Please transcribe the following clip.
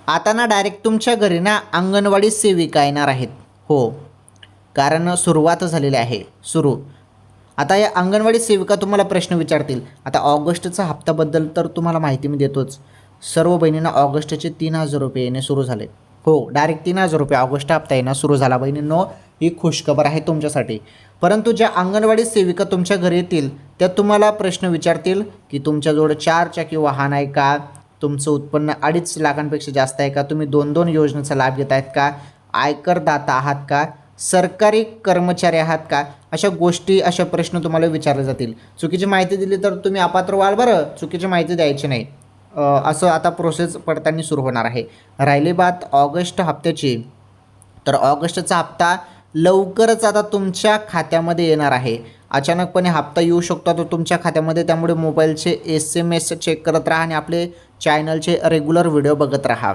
आता ना डायरेक्ट तुमच्या घरी ना अंगणवाडी सेविका येणार आहेत. हो, कारण सुरुवात झालेली आहे सुरू. आता या अंगणवाडी सेविका तुम्हाला प्रश्न विचारतील. आता ऑगस्टचा हप्त्याबद्दल तर तुम्हाला माहिती मी देतोच. सर्व बहिणींना ऑगस्टचे 3,000 रुपये येणे सुरू झाले. हो, डायरेक्ट 3,000 रुपये ऑगस्ट हप्ता येणं सुरू झाला. बहिणींनो, ही खुशखबर आहे तुमच्यासाठी. परंतु ज्या अंगणवाडी सेविका तुमच्या घरी येतील त्या तुम्हाला प्रश्न विचारतील की तुमच्याजवळ 4 चाकी वाहन आहे का, तुमचं उत्पन्न 2.5 लाखांपेक्षा जास्त आहे का, तुम्ही 2-2 योजनेचा लाभ घेत आहेत का, आयकरदाता आहात का, सरकारी कर्मचारी आहात का, अशा गोष्टी, अशा प्रश्न तुम्हाला विचारले जातील. चुकीची माहिती दिली तर तुम्ही अपात्र व्हाल बरं. चुकीची माहिती द्यायची नाही. असं आता प्रोसेस पडताना सुरू होणार आहे. राहिली बात ऑगस्ट हप्त्याची, तर ऑगस्टचा हप्ता लवकरच आता तुमच्या खात्यामध्ये येणार आहे. अचानकपणे हप्ता येऊ शकतो तो तुमच्या खात्यामध्ये. त्यामुळे मोबाईलचे SMS चेक करत राहा आणि आपले चॅनलचे रेग्युलर व्हिडिओ बघत राहा.